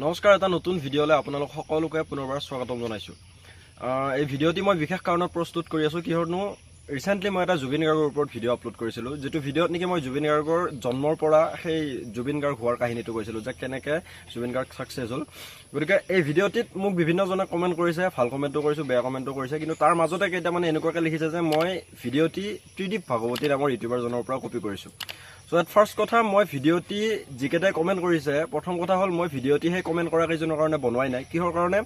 নমস্কাৰ, এটা নতুন ভিডিঅ'লৈ আপোনালোক সকলোকে পুনৰবাৰ স্বাগতম জনাইছোঁ। এই ভিডিঅ'টি মই বিশেষ কাৰণত প্ৰস্তুত কৰি আছোঁ। কিহৰনো ৰিচেণ্টলি মই এটা জুবিন গাৰ্গৰ ওপৰত ভিডিঅ' আপলোড কৰিছিলোঁ, যিটো ভিডিঅ'ত নেকি মই জুবিন গাৰ্গৰ জন্মৰ পৰা সেই জুবিন গাৰ্গ হোৱাৰ কাহিনীটো কৈছিলোঁ, যে কেনেকৈ জুবিন গাৰ্গ ছাকচেছ হ'ল। গতিকে এই ভিডিঅ'টিত মোক বিভিন্নজনে কমেণ্ট কৰিছে, ভাল কমেণ্টো কৰিছোঁ, বেয়া কমেণ্টো কৰিছে, কিন্তু তাৰ মাজতে কেইটামানে এনেকুৱাকৈ লিখিছে যে মই ভিডিঅ'টি ত্ৰিদীপ ভাগৱতী নামৰ ইউটিউবাৰজনৰ পৰা কপি কৰিছোঁ। চ' এট ফাৰ্ষ্ট কথা, মই ভিডিঅ'টি যিকেইটাই কমেণ্ট কৰিছে, প্ৰথম কথা হ'ল মই ভিডিঅ'টি সেই কমেণ্ট কৰা কেইজনৰ কাৰণে বনোৱাই নাই। কিহৰ কাৰণে?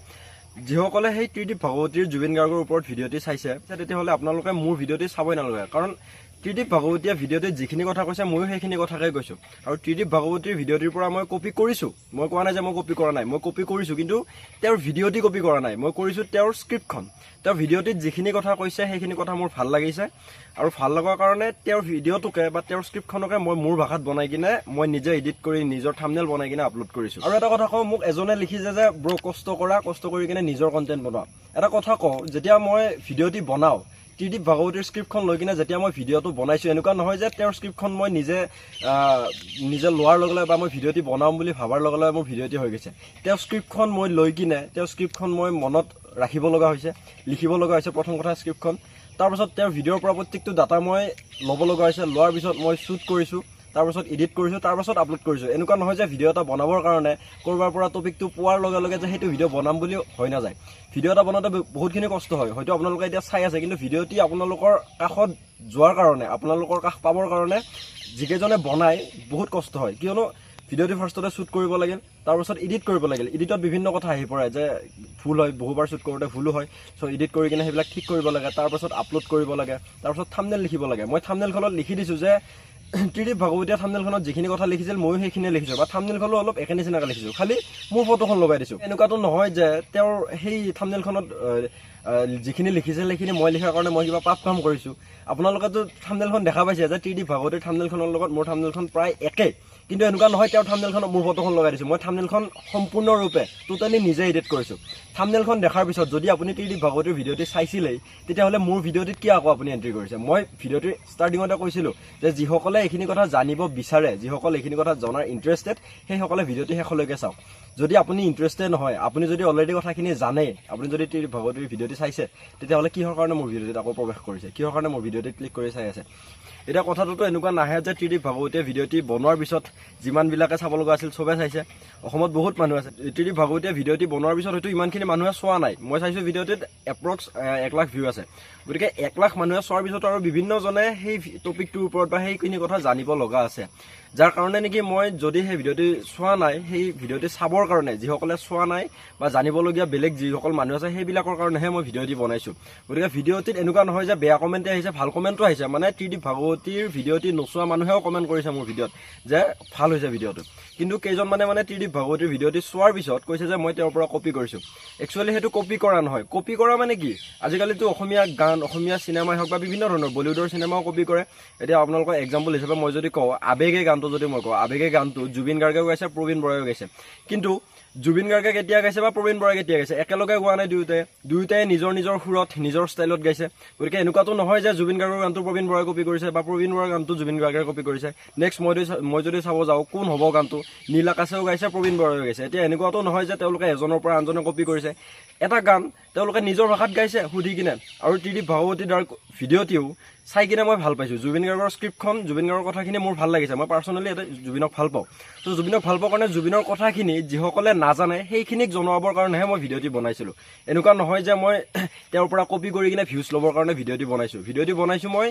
যিসকলে সেই ত্ৰিদীপ ভাগৱতীৰ জুবিন গাৰ্গৰ ওপৰত ভিডিঅ'টি চাইছে, তেতিয়াহ'লে আপোনালোকে মোৰ ভিডিঅ'টি চাবই নালাগে। কাৰণ ত্ৰিদীপ ভাগৱতীয়ে ভিডিঅ'টিত যিখিনি কথা কৈছে, ময়ো সেইখিনি কথাকে কৈছোঁ। আৰু ত্ৰিদীপ ভাগৱতীৰ ভিডিঅ'টিৰ পৰা মই কপি কৰিছোঁ। মই কোৱা নাই যে মই কপি কৰা নাই, মই কপি কৰিছোঁ, কিন্তু তেওঁৰ ভিডিঅ'টি কপি কৰা নাই। মই কৰিছোঁ তেওঁৰ স্ক্ৰিপ্টখন। তেওঁৰ ভিডিঅ'টিত যিখিনি কথা কৈছে, সেইখিনি কথা মোৰ ভাল লাগিছে। আৰু ভাল লগাৰ কাৰণে তেওঁৰ ভিডিঅ'টোকে বা তেওঁৰ স্ক্ৰিপ্টখনকে মই মোৰ ভাষাত বনাই কিনে মই নিজে এডিট কৰি নিজৰ থাম্বনেইল বনাই কিনে আপলোড কৰিছোঁ। আৰু এটা কথা কওঁ, মোক এজনে লিখিছে যে ব্ৰ কষ্ট কৰি কিনে নিজৰ কণ্টেণ্ট বনোৱা। এটা কথা কওঁ, যেতিয়া মই ভিডিঅ'টি বনাওঁ, ত্ৰিদীপ ভাগৱতীৰ স্ক্ৰিপ্টখন লৈ কিনে যেতিয়া মই ভিডিঅ'টো বনাইছোঁ, এনেকুৱা নহয় যে তেওঁৰ স্ক্ৰিপ্টখন মই নিজে লোৱাৰ লগে লগে বা মই ভিডিঅ'টি বনাম বুলি ভাবাৰ লগে লগে মোৰ ভিডিঅ'টি হৈ গৈছে। তেওঁৰ স্ক্ৰিপ্টখন মই লৈ কিনে তেওঁৰ স্ক্ৰিপ্টখন মই মনত ৰাখিব লগা হৈছে, লিখিব লগা হৈছে। প্ৰথম কথা স্ক্ৰিপ্টখন, তাৰপাছত তেওঁৰ ভিডিঅ'ৰ পৰা প্ৰত্যেকটো ডাটা মই ল'ব লগা হৈছে। লোৱাৰ পিছত মই শ্বুট কৰিছোঁ, তাৰপাছত এডিট কৰিছোঁ, তাৰপাছত আপলোড কৰিছোঁ। এনেকুৱা নহয় যে ভিডিঅ' এটা বনাবৰ কাৰণে ক'ৰবাৰ পৰা টপিকটো পোৱাৰ লগে লগে যে সেইটো ভিডিঅ' বনাম বুলি হৈ নাযায়। ভিডিঅ' এটা বনাওঁতে বহুতখিনি কষ্ট হয়। হয়তো আপোনালোকে এতিয়া চাই আছে, কিন্তু ভিডিঅ'টি আপোনালোকৰ কাষত যোৱাৰ কাৰণে, আপোনালোকৰ কাষ পাবৰ কাৰণে যিকেইজনে বনায় বহুত কষ্ট হয়। কিয়নো ভিডিঅ'টি ফাৰ্ষ্টতে শ্বুট কৰিব লাগিল, তাৰপাছত এডিট কৰিব লাগিল। এডিটত বিভিন্ন কথা আহি পৰে, যে ভুল হয়, বহুবাৰ শ্বুট কৰোঁতে ভুলো হয়। চ' এডিট কৰি কিনে সেইবিলাক ঠিক কৰিব লাগে, তাৰপাছত আপলোড কৰিব লাগে, তাৰপাছত থাম্বনেইল লিখিব লাগে। মই থাম্বনেইলখনত লিখি দিছোঁ যে ত্ৰিদীপ ভাগৱতীয়ে থাম্বনেইলখনত যিখিনি কথা লিখিছিল, ময়ো সেইখিনিয়ে লিখিছোঁ, বা থাম্বনেইলখনো অলপ একে নিচিনাকৈ লিখিছোঁ, খালি মোৰ ফটোখন লগাই দিছোঁ। এনেকুৱাতো নহয় যে তেওঁৰ সেই থাম্বনেইলখনত যিখিনি লিখিছিল সেইখিনি মই লিখাৰ কাৰণে মই কিবা পাপ কাম কৰিছোঁ। আপোনালোকেতো থাম্বনেইলখন দেখা পাইছে যে ত্ৰিদীপ ভাগৱতীৰ থাম্বনেইলখনৰ লগত মোৰ থাম্বনেইলখন প্ৰায় একে, কিন্তু এনেকুৱা নহয় তেওঁৰ থাম্বনেইলখনত মোৰ ফটোখন লগাই দিছোঁ। মই থাম্বনেইলখন সম্পূৰ্ণৰূপে টোটেলি নিজে এডিট কৰিছোঁ। থাম্বনেইলখন দেখাৰ পিছত যদি আপুনি ত্ৰিদীপ ভাগৱতীৰ ভিডিঅ'টি চাইছিলেই, তেতিয়াহ'লে মোৰ ভিডিঅ'টিত কিয় আকৌ আপুনি এণ্ট্ৰি কৰিছে? মই ভিডিঅ'টিৰ ষ্টাৰ্টিঙতে কৈছিলোঁ যে যিসকলে এইখিনি কথা জানিব বিচাৰে, যিসকলে এইখিনি কথা জনাৰ ইণ্টাৰেষ্টেড, সেইসকলে ভিডিঅ'টি শেষলৈকে চাওক। যদি আপুনি ইণ্টাৰেষ্টেড নহয়, আপুনি যদি অলৰেডি কথাখিনি জানে, আপুনি যদি ত্ৰিদীপ ভাগৱতীৰ ভিডিঅ'টি চাইছে, তেতিয়াহ'লে কিহৰ কাৰণে মোৰ ভিডিঅ'টিত আকৌ প্ৰৱেশ কৰিছে? কিহৰ কাৰণে মোৰ ভিডিঅ'টিত ক্লিক কৰি চাই আছে? এতিয়া কথাটোতো এনেকুৱা নাহে যে ত্ৰিদীপ ভাগৱতীয়ে ভিডিঅ'টি বনোৱাৰ পিছত যিমানবিলাকে চাব লগা আছিল চবে চাইছে। অসমত বহুত মানুহ আছে। ত্ৰিদীপ ভাগৱতীয়ে ভিডিঅ'টি বনোৱাৰ পিছত হয়তো ইমানখিনি মানুহে চোৱা নাই। মই চাইছোঁ ভিডিঅ'টিত এপ্ৰক্স 1 লাখ ভিউ আছে। গতিকে 1 লাখ মানুহে চোৱাৰ পিছত আৰু বিভিন্নজনে সেই টপিকটোৰ ওপৰত বা সেইখিনি কথা জানিব লগা আছে, যাৰ কাৰণে নেকি মই যদি সেই ভিডিঅ'টি চোৱা নাই, সেই ভিডিঅ'টি চাবৰ কাৰণে যিসকলে চোৱা নাই বা জানিবলগীয়া বেলেগ যিসকল মানুহ আছে, সেইবিলাকৰ কাৰণেহে মই ভিডিঅ'টি বনাইছোঁ। গতিকে ভিডিঅ'টিত এনেকুৱা নহয় যে বেয়া কমেণ্টে আহিছে, ভাল কমেণ্টো আহিছে। মানে ত্ৰিদীপ ভাগৱতীৰ ভিডিঅ'টি নোচোৱা মানুহেও কমেণ্ট কৰিছে মোৰ ভিডিঅ'ত যে ভাল হৈছে ভিডিঅ'টো, কিন্তু কেইজনমানে মানে ত্ৰিদীপ ভাগৱতীৰ ভিডিঅ'টি চোৱাৰ পিছত কৈছে যে মই তেওঁৰ পৰা কপি কৰিছোঁ। একচুৱেলি সেইটো কপি কৰা নহয়। কপি কৰা মানে কি? আজিকালিতো অসমীয়া গান, অসমীয়া চিনেমাই হওক বা বিভিন্ন ধৰণৰ বলিউডৰ চিনেমাও কপি কৰে। এতিয়া আপোনালোকৰ এক্সাম্পল হিচাপে মই যদি কওঁ, আবেগে গানটো যদি মই কওঁ, আবেগে গানটো জুবিন গাৰ্গেও গাইছে, প্ৰবীণ বৰাইও গাইছে। কিন্তু জুবিন গাৰ্গে কেতিয়া গাইছে বা প্ৰবীণ বৰাই কেতিয়া গাইছে? একেলগে গোৱা নাই দুয়োটাই নিজৰ নিজৰ সুৰত, নিজৰ ষ্টাইলত গাইছে। গতিকে এনেকুৱাতো নহয় যে জুবিন গাৰ্গৰ গানটো প্ৰবীণ বৰাই কপি কৰিছে বা প্ৰবীণ বৰাৰ গানটো জুবিন গাৰ্গে কপি কৰিছে। নেক্সট মই যদি চাব যাওঁ, কোন হ'ব গানটো নীল আকাশেও গাইছে, প্ৰবীণ বৰাইও গাইছে। এতিয়া এনেকুৱাতো নহয় যে তেওঁলোকে এজনৰ পৰা আনজনে কপি কৰিছে। এটা গান তেওঁলোকে নিজৰ ভাষাত গাইছে সুধি কিনে। আৰু ত্ৰিদীপ ভাগৱতীৰ দ্বাৰা ভিডিঅ'টিও চাই কিনে মই ভাল পাইছোঁ। জুবিন গাৰ্গৰ স্ক্ৰিপ্টখন, জুবিন গাৰ্গৰ কথাখিনি মোৰ ভাল লাগিছে। মই পাৰ্চনেলি এটা জুবিনক ভাল পাওঁ। ত' জুবিনক ভাল পোৱাৰ কাৰণে জুবিনৰ কথাখিনি যিসকলে নাজানে সেইখিনিক জনাবৰ কাৰণেহে মই ভিডিঅ'টি বনাইছিলোঁ। এনেকুৱা নহয় যে মই তেওঁৰ পৰা কপি কৰি কিনে ভিউজ ল'বৰ কাৰণে ভিডিঅ'টি বনাইছোঁ মই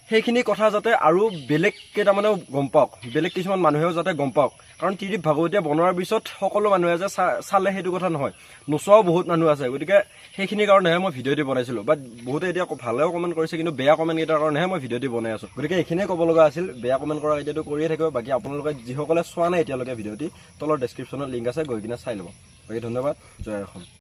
সেইখিনি কথা যাতে আৰু বেলেগ কেইটামানেও গম পাওক, বেলেগ কিছুমান মানুহেও যাতে গম পাওক। কাৰণ ত্ৰিদীপ ভাগৱতীয়ে বনোৱাৰ পিছত সকলো মানুহে যে চালে সেইটো কথা নহয়, নোচোৱাও বহুত মানুহ আছে। গতিকে সেইখিনিৰ কাৰণেহে মই ভিডিঅ'টি বনাইছিলোঁ। বাট বহুতে এতিয়া ভালেও কমেণ্ট কৰিছে, কিন্তু বেয়া কমেণ্টকেইটাৰ কাৰণেহে মই ভিডিঅ'টি বনাই আছোঁ। গতিকে এইখিনিয়ে ক'ব লগা আছিল। বেয়া কমেণ্ট কৰা এতিয়াতো কৰিয়ে থাকিব। বাকী আপোনালোকে যিসকলে চোৱা নাই এতিয়ালৈকে ভিডিঅ'টি, তলৰ ডেছক্ৰিপশ্যনত লিংক আছে, গৈ কিনে চাই ল'ব। বাকী ধন্যবাদ। জয় অসম।